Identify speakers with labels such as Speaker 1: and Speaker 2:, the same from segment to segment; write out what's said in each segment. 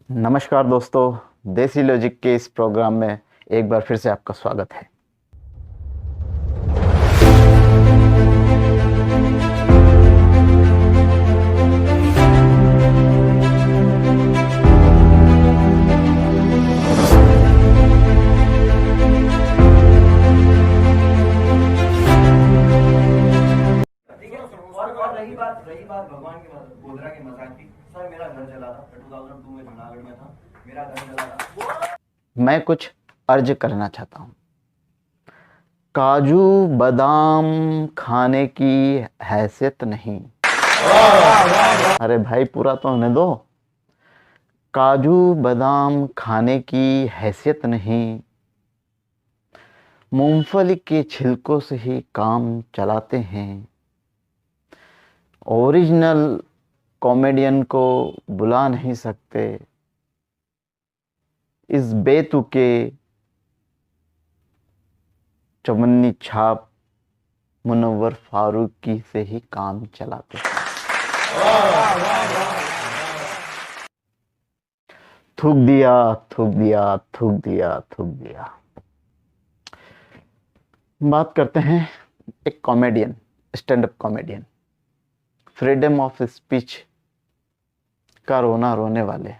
Speaker 1: नमस्कार दोस्तों, देसी लॉजिक के इस प्रोग्राम में एक बार फिर से आपका स्वागत है।
Speaker 2: और रही बात भगवान के गोधरा के मजाक की। सर मेरा घर जला था 2002 में, जूनागढ़ में था, मेरा घर जला था।
Speaker 1: मैं कुछ अर्ज करना चाहता हूँ। काजू बादाम खाने की हैसियत नहीं। अरे भाई, पूरा तो होने दो। काजू बादाम खाने की हैसियत नहीं, मूंगफली के छिलकों से ही काम चलाते हैं। ओरिजिनल कॉमेडियन को बुला नहीं सकते, इस बेतुके चवन्नी छाप मुनव्वर फारूकी से ही काम चलाते हैं। थूक दिया, थूक दिया, थूक दिया, थूक दिया। बात करते हैं एक comedian, stand up comedian, freedom of speech का रोना रोने वाले,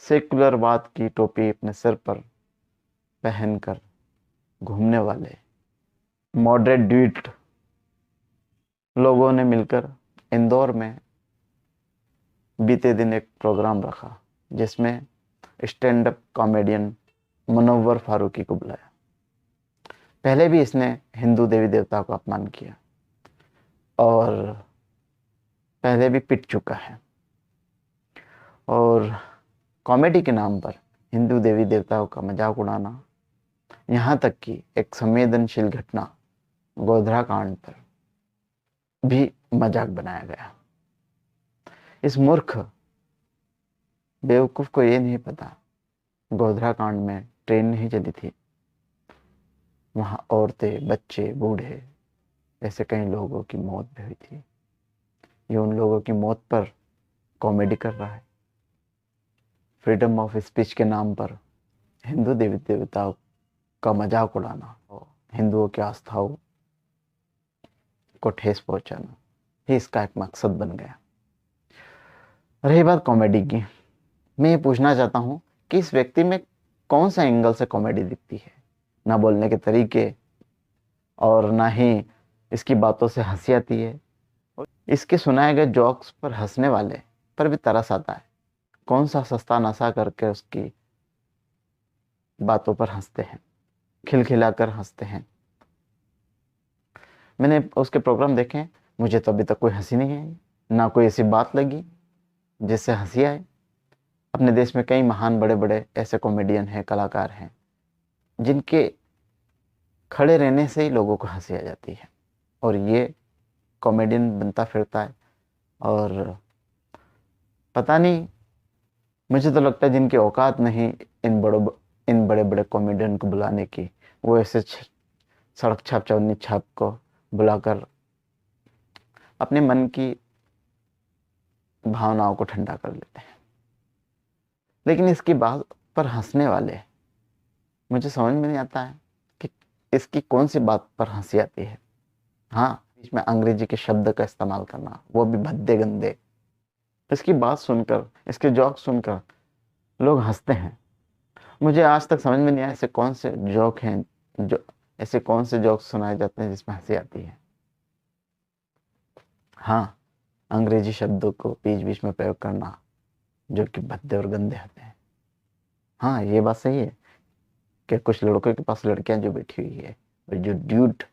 Speaker 1: सेकुलरवाद की टोपी अपने सिर पर पहनकर घूमने वाले मॉडरेट ड्यूट लोगों ने मिलकर इंदौर में बीते दिन एक प्रोग्राम रखा जिसमें stand up comedian Munawar Faruqui को बुलाया। पहले भी इसने हिंदू देवी देवता को अपमान किया और पहले भी पिट चुका है, और कॉमेडी के नाम पर हिंदू देवी देवताओं का मजाक उड़ाना, यहाँ तक कि एक संवेदनशील घटना गोधरा कांड पर भी मजाक बनाया गया। इस मूर्ख बेवकूफ को ये नहीं पता गोधरा कांड में ट्रेन नहीं चली थी, वहां औरतें, बच्चे, बूढ़े, ऐसे कई लोगों की मौत भी हुई थी। ये उन लोगों की मौत पर कॉमेडी कर रहा है। फ्रीडम ऑफ स्पीच के नाम पर हिंदू देवी देवताओं का मजाक उड़ाना और हिंदुओं की आस्थाओं को ठेस पहुंचाना ही इसका एक मकसद बन गया। रही बात कॉमेडी की, मैं ये पूछना चाहता हूँ कि इस व्यक्ति में कौन सा एंगल से कॉमेडी दिखती है। ना बोलने के तरीके और ना ही इसकी बातों से हंसी आती है। इसके सुनाए गए जोक्स पर हंसने वाले पर भी तरस आता है। कौन सा सस्ता नशा करके उसकी बातों पर हंसते हैं, खिलखिलाकर हंसते हैं। मैंने उसके प्रोग्राम देखे, मुझे तो अभी तक कोई हंसी नहीं आई, ना कोई ऐसी बात लगी जिससे हंसी आए। अपने देश में कई महान बड़े बड़े ऐसे कॉमेडियन हैं, कलाकार हैं, जिनके खड़े रहने से ही लोगों को हंसी आ जाती है, और ये कॉमेडियन बनता फिरता है। और पता नहीं, मुझे तो लगता है जिनकी औकात नहीं इन बड़े बड़े कॉमेडियन को बुलाने की, वो ऐसे सड़क छाप चवन्नी छाप को बुलाकर अपने मन की भावनाओं को ठंडा कर लेते हैं। लेकिन इसकी बात पर हंसने वाले, मुझे समझ में नहीं आता है कि इसकी कौन सी बात पर हंसी आती है। हाँ, इसमें अंग्रेजी के शब्द का इस्तेमाल करना, वो भी भद्दे गंदे। इसकी बात सुनकर, इसके जोक सुनकर लोग हंसते हैं। मुझे आज तक समझ में नहीं आया ऐसे कौन से जोक हैं, जो ऐसे कौन से जोक सुनाए जाते हैं जिसमें हंसी आती है। हाँ, अंग्रेजी शब्दों को बीच बीच में प्रयोग करना जो कि भद्दे और गंदे होते हैं। हाँ, ये बात सही है कि कुछ लड़कों के पास लड़कियां जो बैठी हुई है, और जो ड्यूट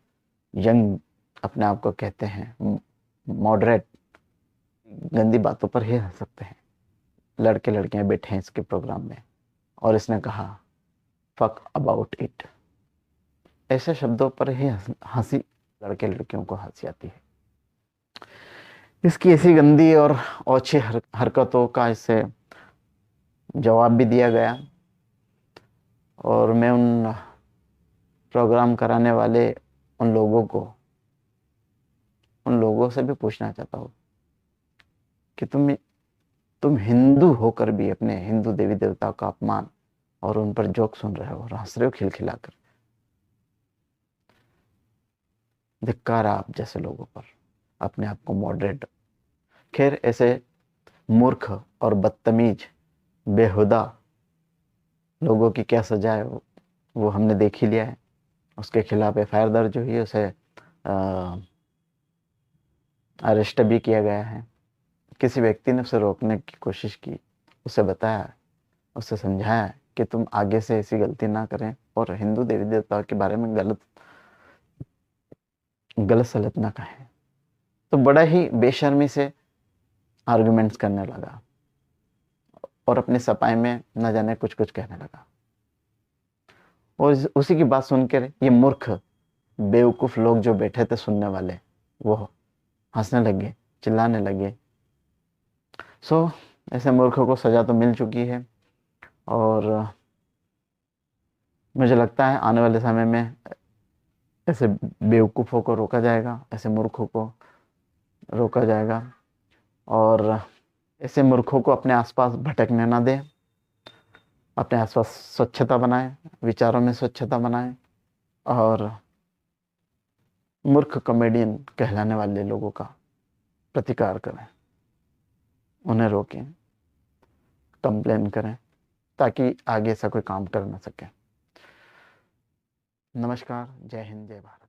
Speaker 1: यंग अपने आप को कहते हैं, मॉडरेट, गंदी बातों पर ही हंस सकते हैं। लड़के लड़कियां बैठे हैं इसके प्रोग्राम में, और इसने कहा फक अबाउट इट। ऐसे शब्दों पर ही हंसी, लड़के लड़कियों को हंसी आती है। इसकी ऐसी गंदी और ओछी हरकतों का इसे जवाब भी दिया गया, और मैं उन प्रोग्राम कराने वाले उन लोगों से भी पूछना चाहता हूँ कि तुम हिंदू होकर भी अपने हिंदू देवी देवताओं का अपमान और उन पर जोक सुन रहे हो और हंस रहे हो खिलखिलाकर। धिक्कार आप जैसे लोगों पर, अपने आप को मॉडरेट। खैर, ऐसे मूर्ख और बदतमीज बेहुदा लोगों की क्या सजा है वो हमने देख ही लिया है। उसके खिलाफ एफआईआर दर्ज हुई है, उसे अरेस्ट भी किया गया है। किसी व्यक्ति ने उसे रोकने की कोशिश की, उसे बताया, उसे समझाया कि तुम आगे से ऐसी गलती ना करें और हिंदू देवी देवताओं के बारे में गलत गलत सलत ना कहें। तो बड़ा ही बेशर्मी से आर्गुमेंट्स करने लगा और अपने सफाई में न जाने कुछ कुछ कहने लगा। और उसी की बात सुनकर ये मूर्ख बेवकूफ लोग जो बैठे थे सुनने वाले, वो हंसने लगे, चिल्लाने लगे। सो ऐसे मूर्खों को सजा तो मिल चुकी है और मुझे लगता है आने वाले समय में ऐसे बेवकूफ़ों को रोका जाएगा, ऐसे मूर्खों को रोका जाएगा और ऐसे मूर्खों को अपने आसपास भटकने ना दें। अपने आसपास स्वच्छता बनाएं, विचारों में स्वच्छता बनाएं और मूर्ख कॉमेडियन कहलाने वाले लोगों का प्रतिकार करें, उन्हें रोकें, कंप्लेन करें, ताकि आगे ऐसा कोई काम कर ना सके। नमस्कार, जय हिंद, जय भारत।